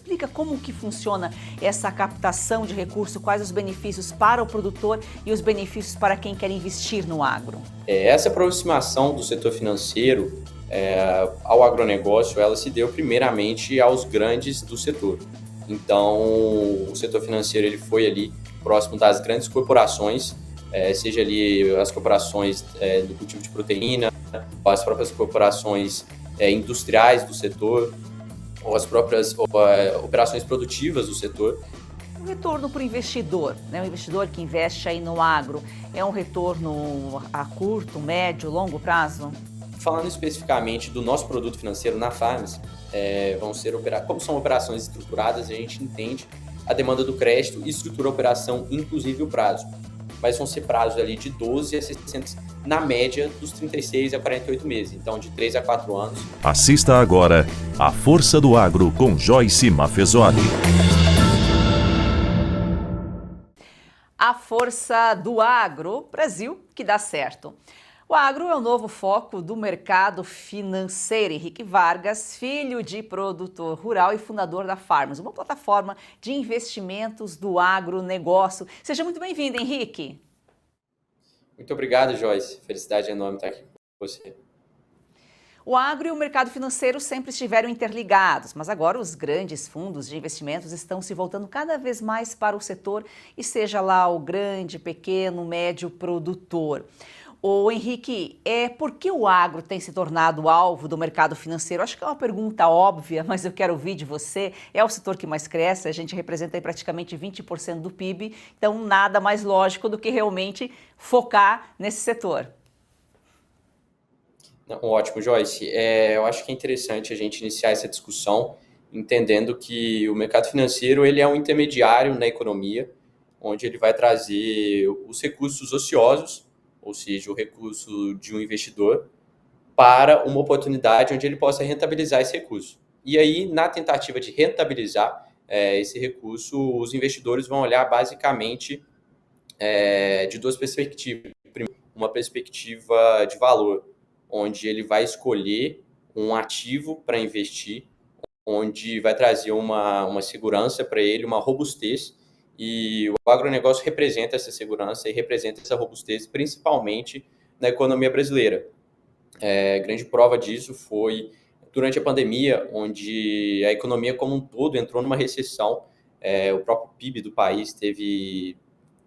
Explica como que funciona essa captação de recursos, quais os benefícios para o produtor e os benefícios para quem quer investir no agro. Essa aproximação do setor financeiro ao agronegócio, ela se deu primeiramente aos grandes do setor. Então, o setor financeiro ele foi ali próximo das grandes corporações, seja ali as corporações do cultivo de proteína, ou as próprias corporações industriais do setor, ou as próprias operações produtivas do setor. O retorno para o investidor, né? O investidor que investe aí no agro, é um retorno a curto, médio, longo prazo? Falando especificamente do nosso produto financeiro na Farms, como são operações estruturadas, a gente entende a demanda do crédito e estrutura a operação, inclusive o prazo. Mas vão ser prazos ali de 12 a 60, na média dos 36 a 48 meses, então de 3 a 4 anos. Assista agora A Força do Agro com Joyce Maffezoli. A força do agro, Brasil, que dá certo. O agro é o novo foco do mercado financeiro. Henrique Vargas, filho de produtor rural e fundador da Farms, uma plataforma de investimentos do agronegócio. Seja muito bem-vindo, Henrique. Muito obrigado, Joyce. Felicidade enorme estar aqui com você. O agro e o mercado financeiro sempre estiveram interligados, mas agora os grandes fundos de investimentos estão se voltando cada vez mais para o setor, e seja lá o grande, pequeno, médio produtor. Ô Henrique, por que o agro tem se tornado alvo do mercado financeiro? Acho que é uma pergunta óbvia, mas eu quero ouvir de você. É o setor que mais cresce, a gente representa aí praticamente 20% do PIB, então nada mais lógico do que realmente focar nesse setor. Ótimo, Joyce. Eu acho que é interessante a gente iniciar essa discussão entendendo que o mercado financeiro ele é um intermediário na economia, onde ele vai trazer os recursos ociosos, ou seja, o recurso de um investidor, para uma oportunidade onde ele possa rentabilizar esse recurso. E aí, na tentativa de rentabilizar esse recurso, os investidores vão olhar basicamente de duas perspectivas. Primeiro, uma perspectiva de valor, onde ele vai escolher um ativo para investir, onde vai trazer uma segurança para ele, uma robustez, e o agronegócio representa essa segurança e representa essa robustez, principalmente na economia brasileira. Grande prova disso foi durante a pandemia, onde a economia como um todo entrou numa recessão, o próprio PIB do país teve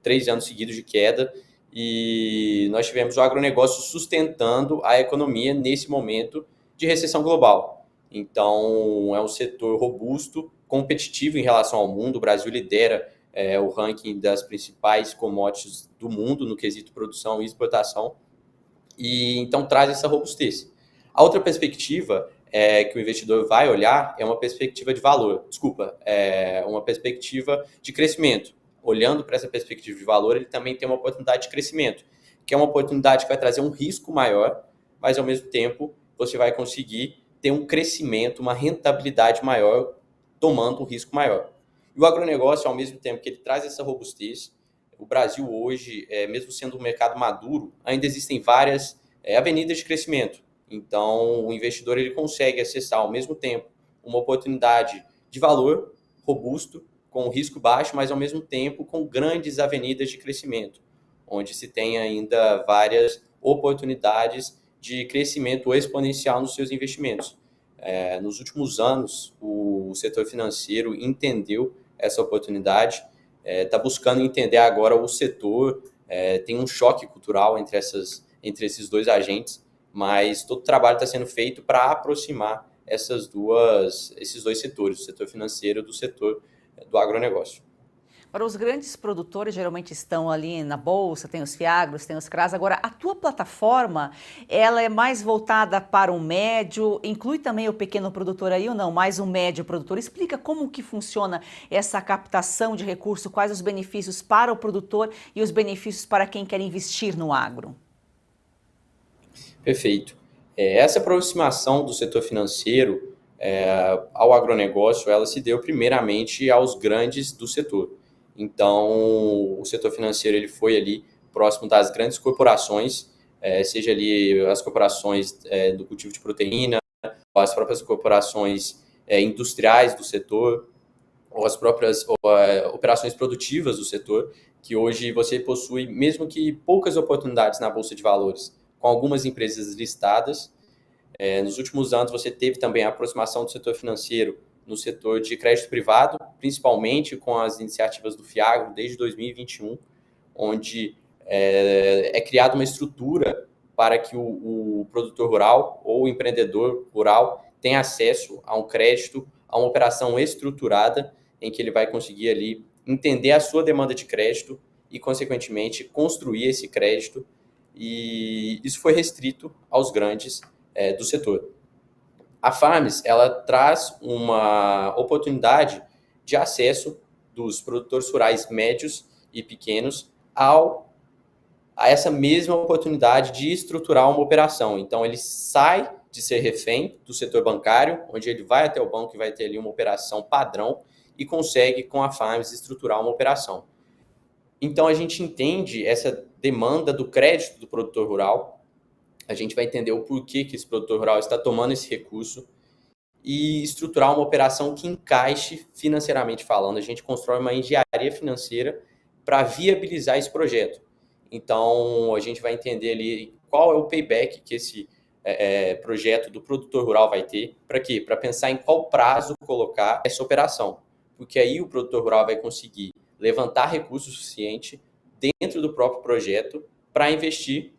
3 anos seguidos de queda, e nós tivemos o agronegócio sustentando a economia nesse momento de recessão global. Então, é um setor robusto, competitivo em relação ao mundo. O Brasil lidera o ranking das principais commodities do mundo no quesito produção e exportação, e então traz essa robustez. A outra perspectiva que o investidor vai olhar é uma perspectiva de valor, uma perspectiva de crescimento. Olhando para essa perspectiva de valor, ele também tem uma oportunidade de crescimento, que é uma oportunidade que vai trazer um risco maior, mas ao mesmo tempo você vai conseguir ter um crescimento, uma rentabilidade maior, tomando um risco maior. E o agronegócio, ao mesmo tempo que ele traz essa robustez, o Brasil hoje, mesmo sendo um mercado maduro, ainda existem várias avenidas de crescimento. Então, o investidor ele consegue acessar ao mesmo tempo uma oportunidade de valor robusto, com risco baixo, mas ao mesmo tempo com grandes avenidas de crescimento, onde se tem ainda várias oportunidades de crescimento exponencial nos seus investimentos. Nos últimos anos, o setor financeiro entendeu essa oportunidade, está buscando entender agora o setor, tem um choque cultural entre esses dois agentes, mas todo o trabalho está sendo feito para aproximar esses dois setores, o setor financeiro do setor do agronegócio. Agora, os grandes produtores geralmente estão ali na bolsa, tem os Fiagros, tem os CRAs. Agora, a tua plataforma, ela é mais voltada para o médio, inclui também o pequeno produtor aí ou não? Mais um médio produtor. Explica como que funciona essa captação de recursos, quais os benefícios para o produtor e os benefícios para quem quer investir no agro. Perfeito. Essa aproximação do setor financeiro ao agronegócio, ela se deu primeiramente aos grandes do setor. Então, o setor financeiro ele foi ali próximo das grandes corporações, seja ali as corporações do cultivo de proteína, as próprias corporações industriais do setor, ou as próprias operações produtivas do setor, que hoje você possui, mesmo que poucas oportunidades na Bolsa de Valores, com algumas empresas listadas. Nos últimos anos, você teve também a aproximação do setor financeiro no setor de crédito privado, principalmente com as iniciativas do Fiagro desde 2021, onde é criada uma estrutura para que o produtor rural ou o empreendedor rural tenha acesso a um crédito, a uma operação estruturada, em que ele vai conseguir ali entender a sua demanda de crédito e, consequentemente, construir esse crédito. E isso foi restrito aos grandes do setor. A Farms, ela traz uma oportunidade de acesso dos produtores rurais médios e pequenos a essa mesma oportunidade de estruturar uma operação. Então, ele sai de ser refém do setor bancário, onde ele vai até o banco e vai ter ali uma operação padrão e consegue, com a Farms, estruturar uma operação. Então, a gente entende essa demanda do crédito do produtor rural, a gente vai entender o porquê que esse produtor rural está tomando esse recurso e estruturar uma operação que encaixe financeiramente falando. A gente constrói uma engenharia financeira para viabilizar esse projeto. Então, a gente vai entender ali qual é o payback que esse projeto do produtor rural vai ter. Para quê? Para pensar em qual prazo colocar essa operação. Porque aí o produtor rural vai conseguir levantar recurso suficiente dentro do próprio projeto para investir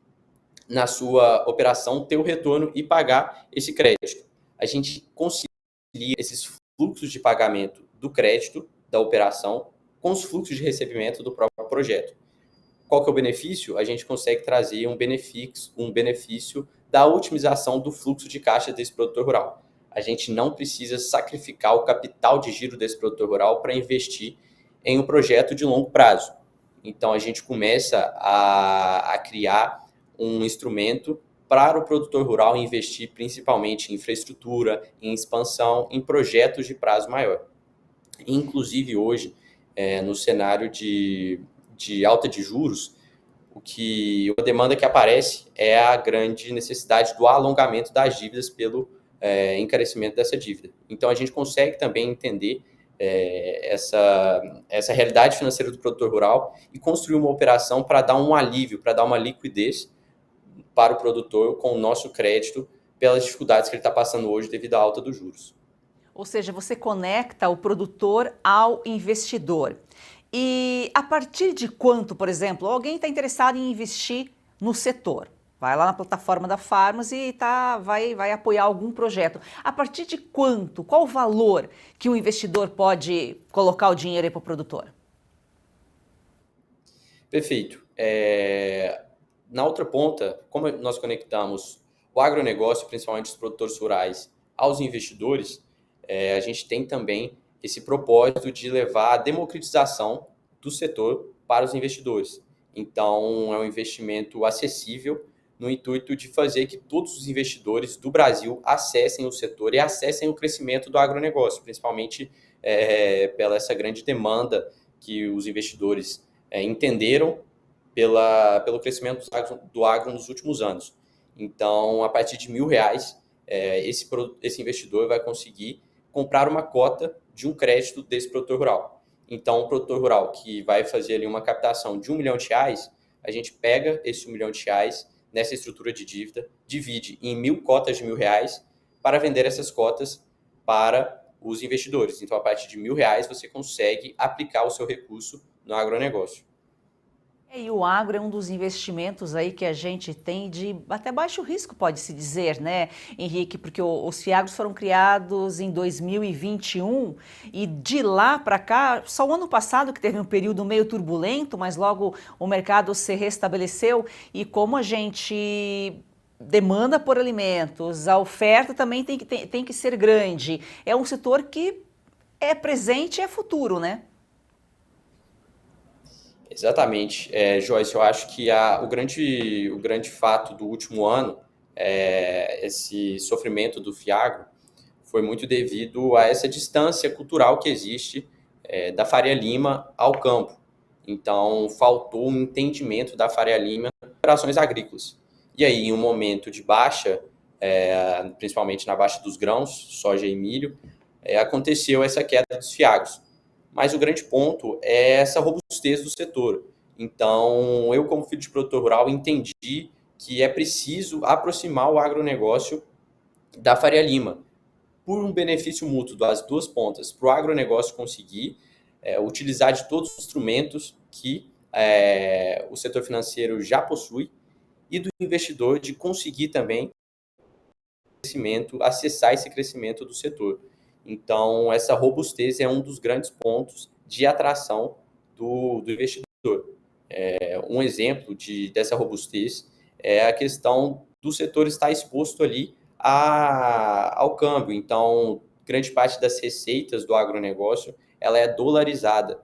na sua operação, ter o retorno e pagar esse crédito. A gente concilia esses fluxos de pagamento do crédito da operação com os fluxos de recebimento do próprio projeto. Qual que é o benefício? A gente consegue trazer um benefício da otimização do fluxo de caixa desse produtor rural. A gente não precisa sacrificar o capital de giro desse produtor rural para investir em um projeto de longo prazo. Então, a gente começa a criar um instrumento para o produtor rural investir principalmente em infraestrutura, em expansão, em projetos de prazo maior. Inclusive, hoje, no cenário de alta de juros, uma demanda que aparece é a grande necessidade do alongamento das dívidas pelo encarecimento dessa dívida. Então, a gente consegue também entender essa realidade financeira do produtor rural e construir uma operação para dar um alívio, para dar uma liquidez para o produtor com o nosso crédito pelas dificuldades que ele está passando hoje devido à alta dos juros. Ou seja, você conecta o produtor ao investidor. E a partir de quanto, por exemplo, alguém está interessado em investir no setor? Vai lá na plataforma da Farms e vai apoiar algum projeto. A partir de quanto, qual o valor que o investidor pode colocar o dinheiro aí para o produtor? Perfeito. Na outra ponta, como nós conectamos o agronegócio, principalmente os produtores rurais, aos investidores, a gente tem também esse propósito de levar a democratização do setor para os investidores. Então, é um investimento acessível no intuito de fazer que todos os investidores do Brasil acessem o setor e acessem o crescimento do agronegócio, principalmente pela essa grande demanda que os investidores entenderam pelo crescimento do agro nos últimos anos. Então, a partir de R$1.000, esse investidor vai conseguir comprar uma cota de um crédito desse produtor rural. Então, o produtor rural que vai fazer ali uma captação de R$1 milhão, a gente pega esse R$1 milhão nessa estrutura de dívida, divide em 1.000 cotas de R$1.000 para vender essas cotas para os investidores. Então, a partir de R$1.000, você consegue aplicar o seu recurso no agronegócio. E o agro é um dos investimentos aí que a gente tem de até baixo risco, pode-se dizer, né, Henrique? Porque os FIAGROS foram criados em 2021 e de lá para cá, só o ano passado que teve um período meio turbulento, mas logo o mercado se restabeleceu e como a gente demanda por alimentos, a oferta também tem que ser grande. É um setor que é presente e é futuro, né? Exatamente. Joyce, eu acho que o grande fato do último ano, esse sofrimento do Fiagro, foi muito devido a essa distância cultural que existe da Faria Lima ao campo. Então, faltou um entendimento da Faria Lima em operações agrícolas. E aí, em um momento de baixa, principalmente na baixa dos grãos, soja e milho, aconteceu essa queda dos Fiagros. mas o grande ponto é essa robustez do setor. Então, eu, como filho de produtor rural, entendi que é preciso aproximar o agronegócio da Faria Lima, por um benefício mútuo das duas pontas, para o agronegócio conseguir utilizar de todos os instrumentos que o setor financeiro já possui e do investidor de conseguir também acessar esse crescimento do setor. Então, essa robustez é um dos grandes pontos de atração do investidor. Um exemplo dessa robustez é a questão do setor estar exposto ali ao câmbio. Então, grande parte das receitas do agronegócio ela é dolarizada.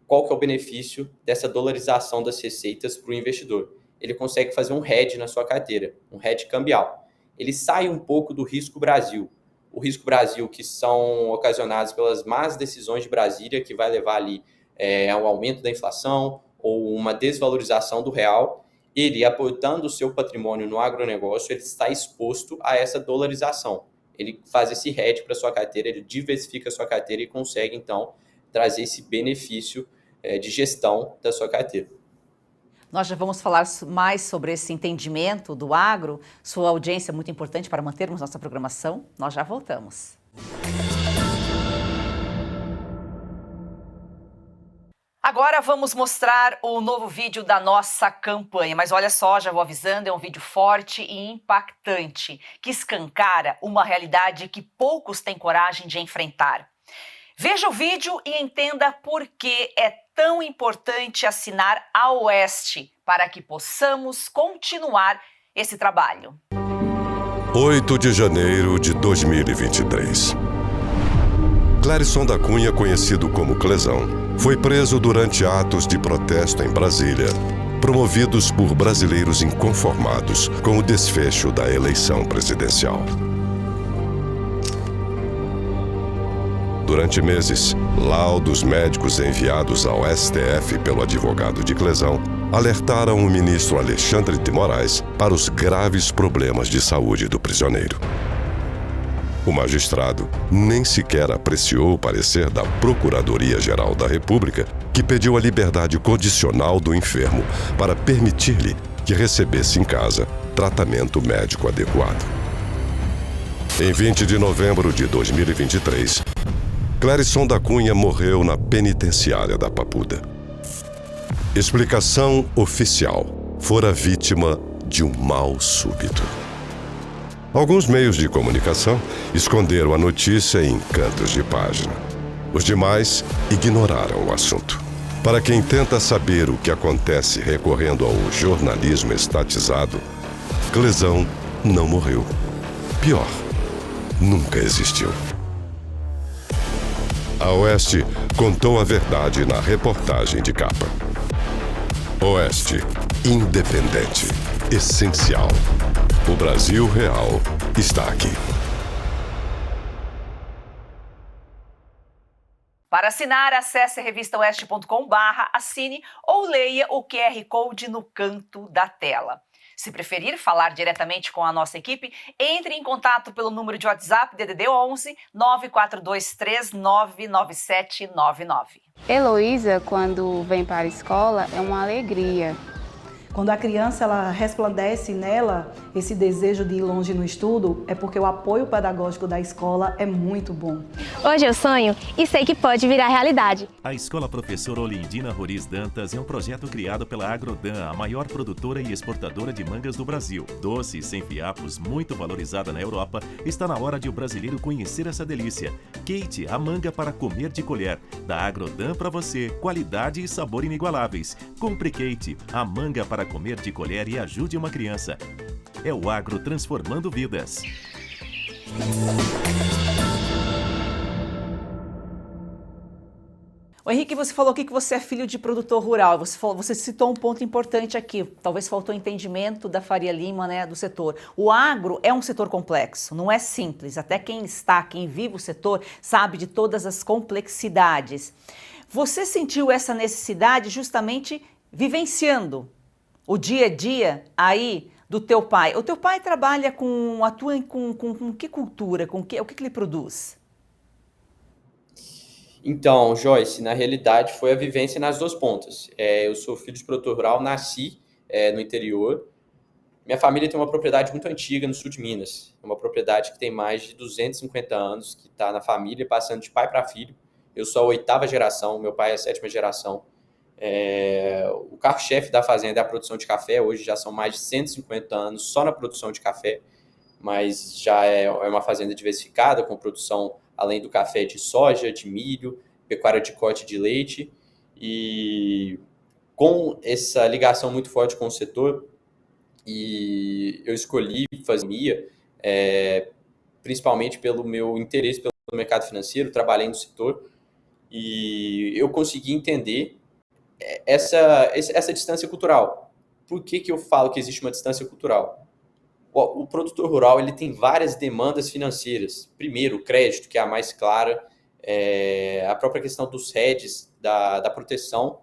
Qual que é o benefício dessa dolarização das receitas para o investidor? Ele consegue fazer um hedge na sua carteira, um hedge cambial. Ele sai um pouco do risco Brasil. O risco Brasil, que são ocasionados pelas más decisões de Brasília, que vai levar ali ao aumento da inflação ou uma desvalorização do real. Ele, aportando o seu patrimônio no agronegócio, ele está exposto a essa dolarização. Ele faz esse hedge para a sua carteira, ele diversifica a sua carteira e consegue, então, trazer esse benefício de gestão da sua carteira. Nós já vamos falar mais sobre esse entendimento do agro. Sua audiência é muito importante para mantermos nossa programação. Nós já voltamos. Agora vamos mostrar o novo vídeo da nossa campanha. Mas olha só, já vou avisando, é um vídeo forte e impactante, que escancara uma realidade que poucos têm coragem de enfrentar. Veja o vídeo e entenda por que é tão importante assinar a Oeste para que possamos continuar esse trabalho. 8 de janeiro de 2023. Clérisson da Cunha, conhecido como Clezão, foi preso durante atos de protesto em Brasília, promovidos por brasileiros inconformados com o desfecho da eleição presidencial. Durante meses, laudos médicos enviados ao STF pelo advogado de Clezão alertaram o ministro Alexandre de Moraes para os graves problemas de saúde do prisioneiro. O magistrado nem sequer apreciou o parecer da Procuradoria-Geral da República, que pediu a liberdade condicional do enfermo para permitir-lhe que recebesse em casa tratamento médico adequado. Em 20 de novembro de 2023, Clérisson da Cunha morreu na penitenciária da Papuda. Explicação oficial: fora vítima de um mal súbito. Alguns meios de comunicação esconderam a notícia em cantos de página. Os demais ignoraram o assunto. Para quem tenta saber o que acontece recorrendo ao jornalismo estatizado, Clezão não morreu. Pior, nunca existiu. A Oeste contou a verdade na reportagem de capa. Oeste, independente, essencial. O Brasil real está aqui. Para assinar, acesse revistaoeste.com/assine ou leia o QR Code no canto da tela. Se preferir falar diretamente com a nossa equipe, entre em contato pelo número de WhatsApp DDD 11 942399799. Heloísa, quando vem para a escola, é uma alegria. Quando a criança ela resplandece nela esse desejo de ir longe no estudo, é porque o apoio pedagógico da escola é muito bom. Hoje eu sonho e sei que pode virar realidade. A Escola Professora Olindina Roriz Dantas é um projeto criado pela Agrodan, a maior produtora e exportadora de mangas do Brasil. Doce, sem fiapos, muito valorizada na Europa, está na hora de o brasileiro conhecer essa delícia. Kate, a manga para comer de colher. Da Agrodan para você, qualidade e sabor inigualáveis. Compre Kate, a manga para comer de colher e ajude uma criança. É o agro transformando vidas. O Henrique, você falou aqui que você é filho de produtor rural. Você citou um ponto importante aqui. Talvez faltou entendimento da Faria Lima, né, do setor. O agro é um setor complexo, não é simples. Até quem vive o setor, sabe de todas as complexidades. Você sentiu essa necessidade justamente vivenciando o dia a dia aí do teu pai. O teu pai atua com que cultura, o que ele produz? Então, Joyce, na realidade foi a vivência nas duas pontas. Eu sou filho de produtor rural, nasci no interior. Minha família tem uma propriedade muito antiga no sul de Minas. É uma propriedade que tem mais de 250 anos, que está na família, passando de pai para filho. Eu sou a oitava geração, meu pai é a sétima geração. O carro-chefe da fazenda é a produção de café. Hoje já são mais de 150 anos só na produção de café, mas já é uma fazenda diversificada, com produção, além do café, de soja, de milho, pecuária de corte de leite. E com essa ligação muito forte com o setor, e eu escolhi fazer economia, principalmente pelo meu interesse pelo mercado financeiro, trabalhei no setor, e eu consegui entender essa distância cultural. Por que eu falo que existe uma distância cultural? O produtor rural ele tem várias demandas financeiras. Primeiro, o crédito, que é a mais clara, a própria questão dos hedges, da proteção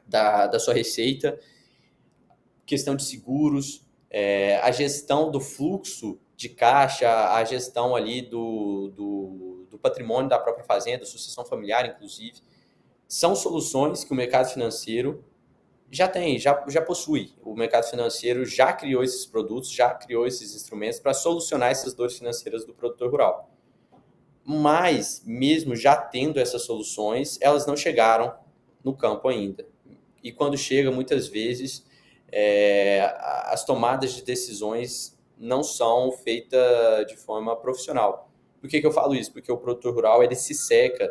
da sua receita, questão de seguros, a gestão do fluxo de caixa, a gestão ali do patrimônio da própria fazenda, sucessão familiar, inclusive. São soluções que o mercado financeiro já tem, já possui. O mercado financeiro já criou esses produtos, já criou esses instrumentos para solucionar essas dores financeiras do produtor rural. Mas, mesmo já tendo essas soluções, elas não chegaram no campo ainda. E quando chega, muitas vezes, as tomadas de decisões não são feitas de forma profissional. Por que eu falo isso? Porque o produtor rural ele se seca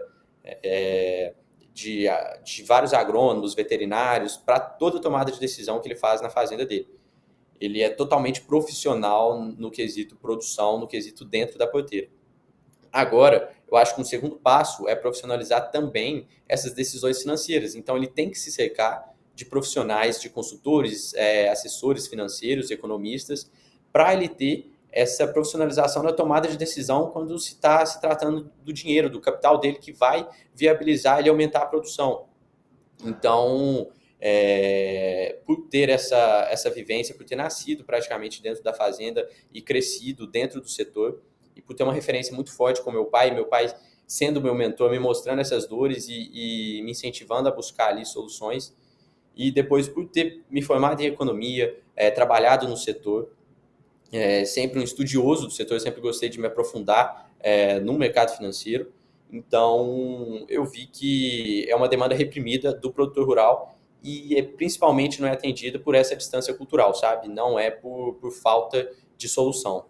de vários agrônomos, veterinários, para toda tomada de decisão que ele faz na fazenda dele. Ele é totalmente profissional no quesito produção, no quesito dentro da porteira. Agora, eu acho que um segundo passo é profissionalizar também essas decisões financeiras. Então, ele tem que se cercar de profissionais, de consultores, assessores financeiros, economistas, para ele ter essa profissionalização na tomada de decisão quando se está se tratando do dinheiro, do capital dele, que vai viabilizar ele aumentar a produção. Então, por ter essa vivência, por ter nascido praticamente dentro da fazenda e crescido dentro do setor, e por ter uma referência muito forte com meu pai sendo meu mentor, me mostrando essas dores e me incentivando a buscar ali soluções, e depois por ter me formado em economia, trabalhado no setor, sempre um estudioso do setor, sempre gostei de me aprofundar no mercado financeiro. Então, eu vi que é uma demanda reprimida do produtor rural e principalmente não é atendida por essa distância cultural, sabe? Não é por falta de solução.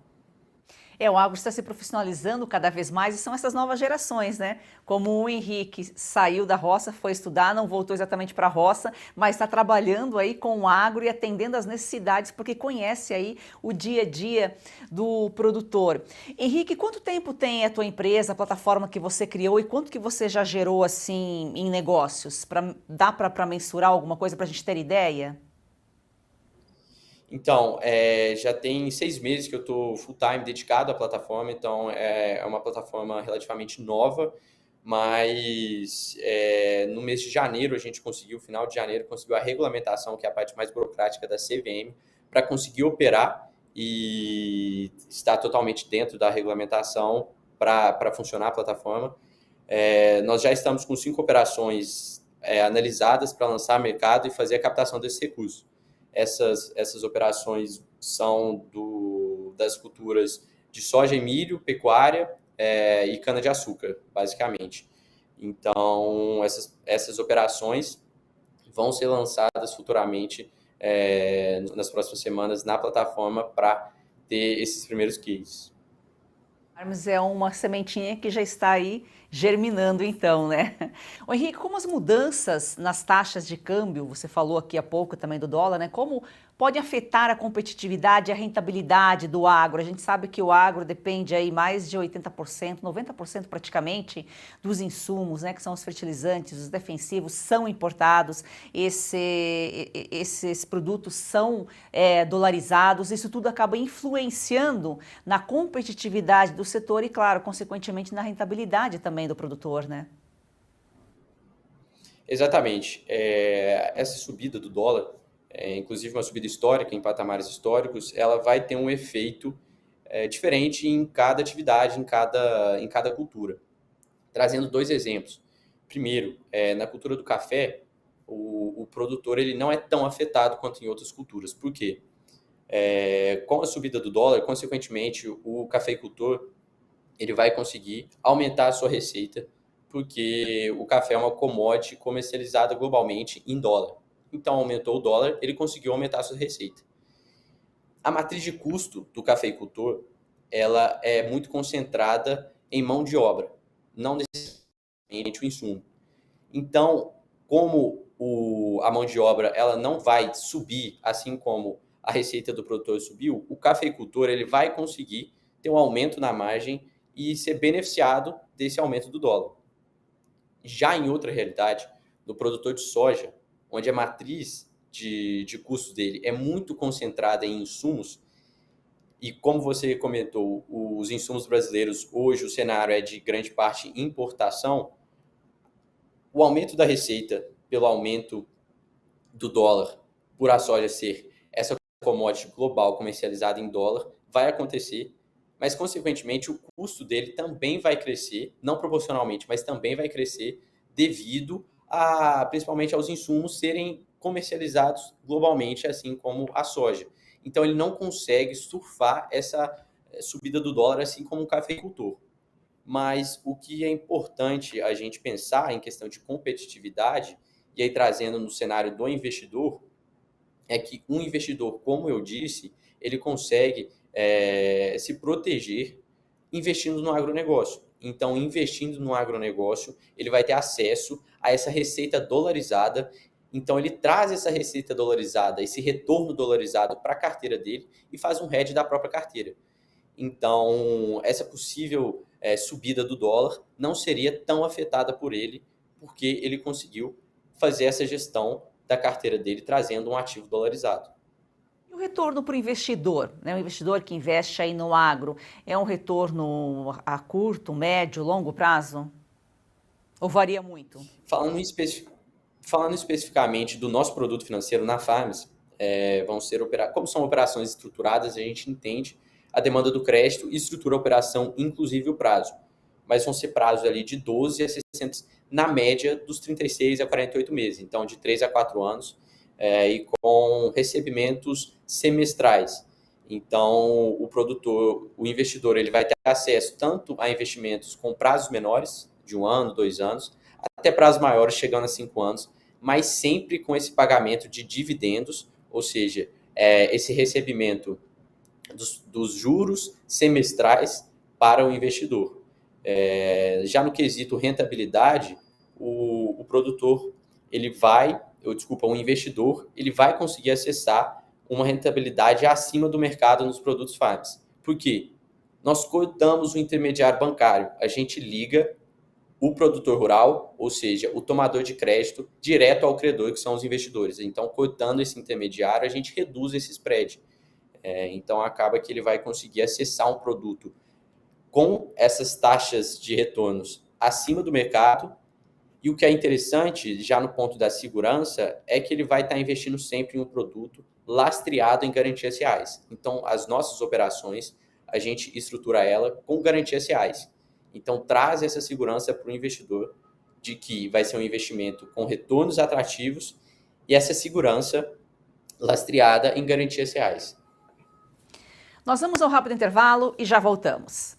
O agro está se profissionalizando cada vez mais e são essas novas gerações, né? Como o Henrique saiu da roça, foi estudar, não voltou exatamente para a roça, mas está trabalhando aí com o agro e atendendo às necessidades, porque conhece aí o dia a dia do produtor. Henrique, quanto tempo tem a tua empresa, a plataforma que você criou e quanto que você já gerou assim em negócios? Dá para mensurar alguma coisa para a gente ter ideia? Então, já tem 6 meses que eu estou full-time dedicado à plataforma, então é uma plataforma relativamente nova, mas no mês de janeiro final de janeiro, conseguiu a regulamentação, que é a parte mais burocrática da CVM, para conseguir operar e estar totalmente dentro da regulamentação para funcionar a plataforma. Nós já estamos com 5 operações analisadas para lançar mercado e fazer a captação desses recursos. Essas operações são das culturas de soja e milho, pecuária e cana-de-açúcar, basicamente. Então, essas operações vão ser lançadas futuramente nas próximas semanas na plataforma para ter esses primeiros cases. Mas é uma sementinha que já está aí germinando então, né? Ô Henrique, como as mudanças nas taxas de câmbio, você falou aqui há pouco também do dólar, né? Como pode afetar a competitividade e a rentabilidade do agro? A gente sabe que o agro depende aí mais de 80%, 90% praticamente dos insumos, né? Que são os fertilizantes, os defensivos, são importados, esses produtos são dolarizados, isso tudo acaba influenciando na competitividade do setor e, claro, consequentemente na rentabilidade também do produtor, né? Exatamente. Essa subida do dólar, inclusive uma subida histórica em patamares históricos, ela vai ter um efeito diferente em cada atividade, em cada cultura. Trazendo 2 exemplos. Primeiro, na cultura do café, o produtor ele não é tão afetado quanto em outras culturas. Por quê? Com a subida do dólar, consequentemente, o cafeicultor ele vai conseguir aumentar a sua receita, porque o café é uma commodity comercializada globalmente em dólar. Então, aumentou o dólar, ele conseguiu aumentar a sua receita. A matriz de custo do cafeicultor ela é muito concentrada em mão de obra, não necessariamente o insumo. Então, como a mão de obra ela não vai subir, assim como a receita do produtor subiu, o cafeicultor ele vai conseguir ter um aumento na margem e ser beneficiado desse aumento do dólar. Já em outra realidade, no produtor de soja, onde a matriz de custos dele é muito concentrada em insumos, e como você comentou, os insumos brasileiros, hoje o cenário é de grande parte importação, o aumento da receita pelo aumento do dólar, por a soja ser essa commodity global comercializada em dólar, vai acontecer, mas consequentemente o custo dele também vai crescer, não proporcionalmente, mas também vai crescer devido principalmente aos insumos serem comercializados globalmente, assim como a soja. Então, ele não consegue surfar essa subida do dólar, assim como um cafeicultor. Mas o que é importante a gente pensar em questão de competitividade, e aí trazendo no cenário do investidor, é que um investidor, como eu disse, ele consegue se proteger investindo no agronegócio. Então, investindo no agronegócio, ele vai ter acesso a essa receita dolarizada. Então, ele traz essa receita dolarizada, esse retorno dolarizado para a carteira dele e faz um hedge da própria carteira. Então, essa possível subida do dólar não seria tão afetada por ele, porque ele conseguiu fazer essa gestão da carteira dele, trazendo um ativo dolarizado. E o retorno para o investidor, né? O investidor que investe aí no agro, é um retorno a curto, médio, longo prazo? Ou varia muito? Falando especificamente do nosso produto financeiro na Farms, como são operações estruturadas, a gente entende a demanda do crédito e estrutura a operação, inclusive o prazo. Mas vão ser prazos ali de 12 a 60, na média dos 36 a 48 meses, então de 3 a 4 anos, e com recebimentos semestrais. Então, o investidor, ele vai ter acesso tanto a investimentos com prazos menores, de 1 ano, 2 anos, até prazos maiores, chegando a 5 anos, mas sempre com esse pagamento de dividendos, ou seja, esse recebimento dos juros semestrais para o investidor. Já no quesito rentabilidade, o investidor, ele vai conseguir acessar uma rentabilidade acima do mercado nos produtos Farms. Por quê? Nós cortamos o intermediário bancário, a gente liga o produtor rural, ou seja, o tomador de crédito, direto ao credor, que são os investidores. Então, cortando esse intermediário, a gente reduz esse spread. Então, acaba que ele vai conseguir acessar um produto com essas taxas de retornos acima do mercado. E o que é interessante, já no ponto da segurança, é que ele vai estar investindo sempre em um produto lastreado em garantias reais. Então, as nossas operações, a gente estrutura ela com garantias reais. Então, traz essa segurança para o investidor de que vai ser um investimento com retornos atrativos e essa segurança lastreada em garantias reais. Nós vamos ao rápido intervalo e já voltamos.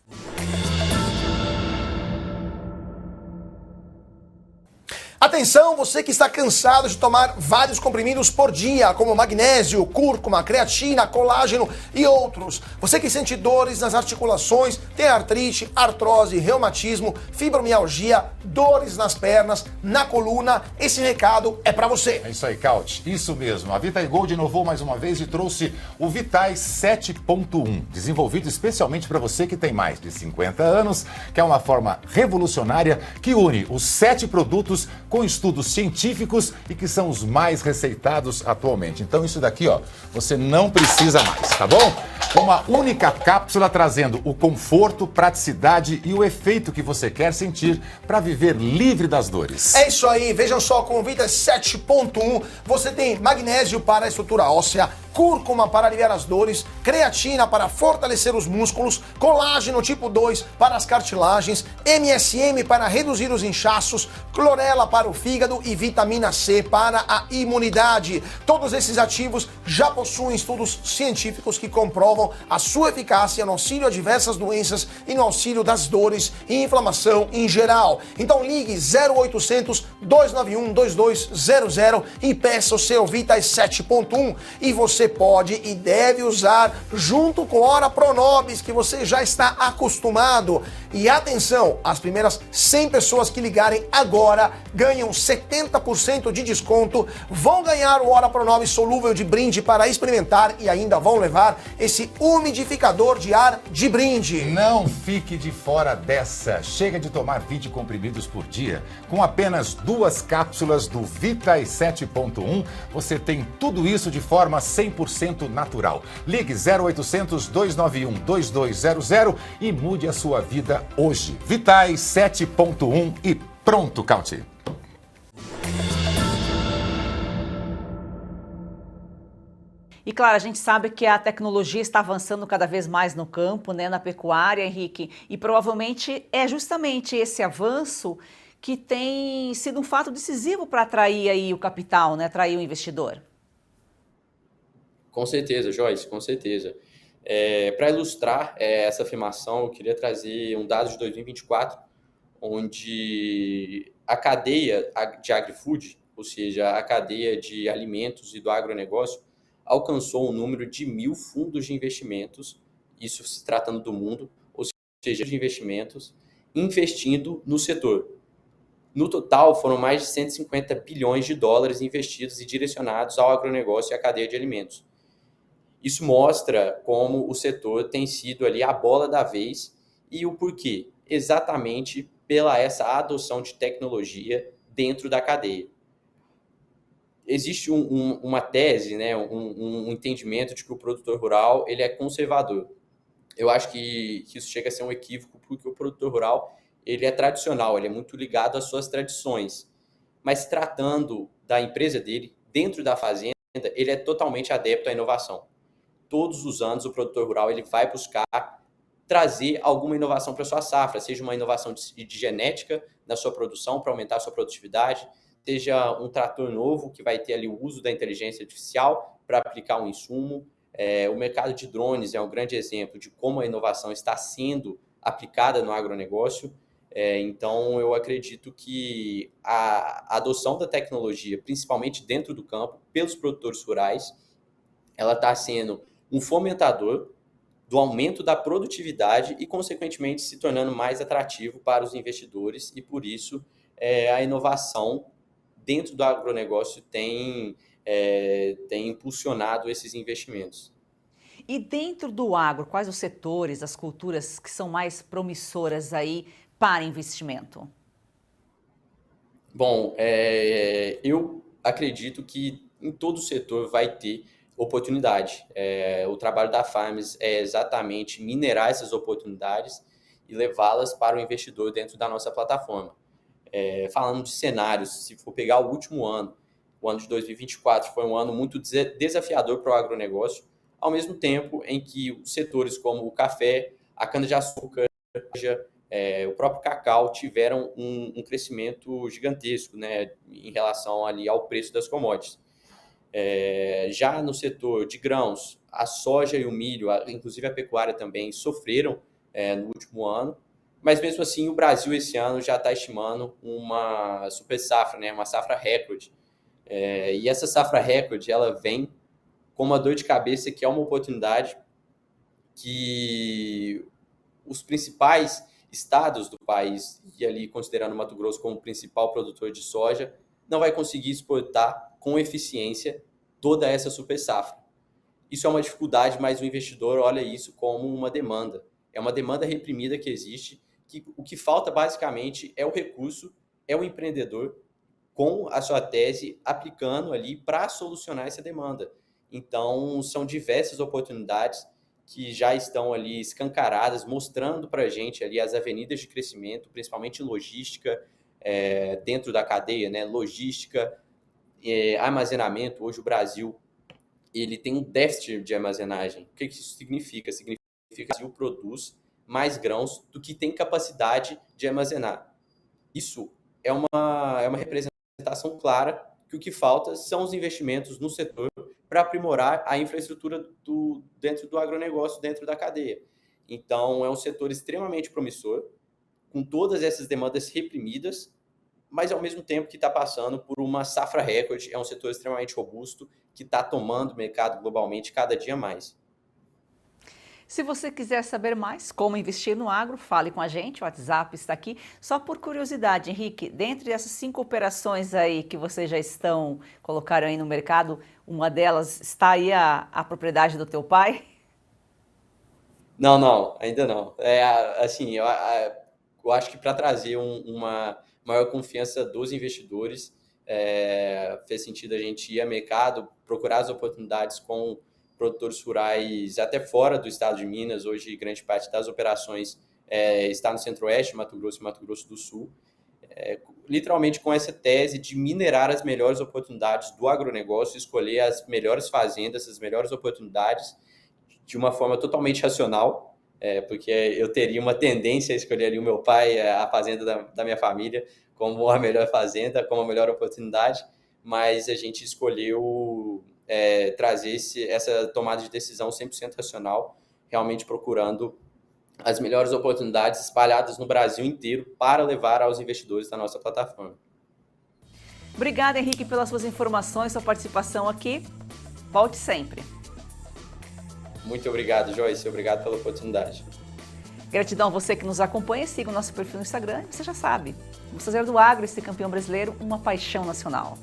Atenção, você que está cansado de tomar vários comprimidos por dia, como magnésio, cúrcuma, creatina, colágeno e outros. Você que sente dores nas articulações, tem artrite, artrose, reumatismo, fibromialgia, dores nas pernas, na coluna, esse recado é pra você. É isso aí, Caut. Isso mesmo. A Vitae Gold inovou mais uma vez e trouxe o Vitais 7.1, desenvolvido especialmente para você que tem mais de 50 anos, que é uma forma revolucionária que une os 7 produtos com estudos científicos e que são os mais receitados atualmente. Então isso daqui, ó, você não precisa mais, tá bom? Uma única cápsula trazendo o conforto, praticidade e o efeito que você quer sentir para viver livre das dores. É isso aí, vejam só, com o Vitas 7.1 você tem magnésio para a estrutura óssea, cúrcuma para aliviar as dores, creatina para fortalecer os músculos, colágeno tipo 2 para as cartilagens, MSM para reduzir os inchaços, clorela para o fígado e vitamina C para a imunidade. Todos esses ativos já possuem estudos científicos que comprovam a sua eficácia no auxílio a diversas doenças e no auxílio das dores e inflamação em geral. Então ligue 0800 291 2200 e peça o seu Vitais 7.1 e você pode e deve usar junto com Ora Pronobis, que você já está acostumado. E atenção, as primeiras 100 pessoas que ligarem agora ganham 70% de desconto, vão ganhar o Ora Pronobis solúvel de brinde para experimentar e ainda vão levar esse umidificador de ar de brinde. Não fique de fora dessa. Chega de tomar 20 comprimidos por dia. Com apenas 2 cápsulas do Vitais 7.1, você tem tudo isso de forma 100% natural. Ligue 0800 291 2200 e mude a sua vida hoje. Vitais 7.1 e pronto, Cauti. E claro, a gente sabe que a tecnologia está avançando cada vez mais no campo, né, na pecuária, Henrique, e provavelmente é justamente esse avanço que tem sido um fato decisivo para atrair aí o capital, né, atrair o investidor. Com certeza, Joyce, com certeza. Para ilustrar essa afirmação, eu queria trazer um dado de 2024, onde a cadeia de agri-food, ou seja, a cadeia de alimentos e do agronegócio, alcançou um número de 1.000 fundos de investimentos, isso se tratando do mundo, ou seja, de investimentos, investindo no setor. No total, foram mais de 150 bilhões de dólares investidos e direcionados ao agronegócio e à cadeia de alimentos. Isso mostra como o setor tem sido ali a bola da vez e o porquê. Exatamente pela essa adoção de tecnologia dentro da cadeia. Existe uma tese, né, um entendimento de que o produtor rural ele é conservador. Eu acho que isso chega a ser um equívoco porque o produtor rural ele é tradicional, ele é muito ligado às suas tradições. Mas se tratando da empresa dele, dentro da fazenda, ele é totalmente adepto à inovação. Todos os anos o produtor rural ele vai buscar trazer alguma inovação para sua safra, seja uma inovação de genética na sua produção para aumentar a sua produtividade, seja um trator novo que vai ter ali o uso da inteligência artificial para aplicar um insumo. O mercado de drones é um grande exemplo de como a inovação está sendo aplicada no agronegócio. Então, eu acredito que a adoção da tecnologia, principalmente dentro do campo, pelos produtores rurais, ela está sendo um fomentador do aumento da produtividade e, consequentemente, se tornando mais atrativo para os investidores e, por isso, a inovação dentro do agronegócio tem impulsionado esses investimentos. E dentro do agro, quais os setores, as culturas que são mais promissoras aí para investimento? Bom, eu acredito que em todo setor vai ter oportunidade. O trabalho da Farms é exatamente minerar essas oportunidades e levá-las para o investidor dentro da nossa plataforma. Falando de cenários, se for pegar o último ano, o ano de 2024 foi um ano muito desafiador para o agronegócio, ao mesmo tempo em que os setores como o café, a cana-de-açúcar, o próprio cacau tiveram um crescimento gigantesco, né, em relação ali ao preço das commodities. Já no setor de grãos, a soja e o milho, inclusive a pecuária também, sofreram no último ano, mas mesmo assim o Brasil esse ano já está estimando uma super safra, né, uma safra recorde. E essa safra recorde, ela vem com uma dor de cabeça que é uma oportunidade que os principais estados do país, e ali considerando Mato Grosso como principal produtor de soja, não vai conseguir exportar com eficiência toda essa super safra. Isso é uma dificuldade, mas o investidor olha isso como uma demanda. É uma demanda reprimida que existe, que o que falta basicamente é o recurso, é o empreendedor com a sua tese aplicando ali para solucionar essa demanda. Então, são diversas oportunidades que já estão ali escancaradas, mostrando para a gente ali as avenidas de crescimento, principalmente logística, dentro da cadeia, né? Logística, armazenamento. Hoje o Brasil ele tem um déficit de armazenagem. O que isso significa? Significa que o Brasil produz mais grãos do que tem capacidade de armazenar. Isso é uma representação clara que o que falta são os investimentos no setor para aprimorar a infraestrutura dentro do agronegócio, dentro da cadeia. Então, é um setor extremamente promissor, com todas essas demandas reprimidas, mas ao mesmo tempo que está passando por uma safra recorde. É um setor extremamente robusto, que está tomando mercado globalmente cada dia mais. Se você quiser saber mais como investir no agro, fale com a gente, o WhatsApp está aqui. Só por curiosidade, Henrique, dentre essas 5 operações aí que vocês já colocaram aí no mercado, uma delas está aí a propriedade do teu pai? Não, ainda não. Assim, eu acho que para trazer uma maior confiança dos investidores, fez sentido a gente ir ao mercado, procurar as oportunidades com produtores rurais até fora do estado de Minas. Hoje, grande parte das operações está no Centro-Oeste, Mato Grosso e Mato Grosso do Sul, literalmente com essa tese de minerar as melhores oportunidades do agronegócio, escolher as melhores fazendas, as melhores oportunidades, de uma forma totalmente racional, porque eu teria uma tendência a escolher ali o meu pai, a fazenda da minha família, como a melhor fazenda, como a melhor oportunidade, mas a gente escolheu trazer essa tomada de decisão 100% racional, realmente procurando as melhores oportunidades espalhadas no Brasil inteiro para levar aos investidores da nossa plataforma. Obrigada, Henrique, pelas suas informações, sua participação aqui. Volte sempre. Muito obrigado, Joyce. Obrigado pela oportunidade. Gratidão a você que nos acompanha. Siga o nosso perfil no Instagram. Você já sabe, vamos fazer do agro esse campeão brasileiro uma paixão nacional.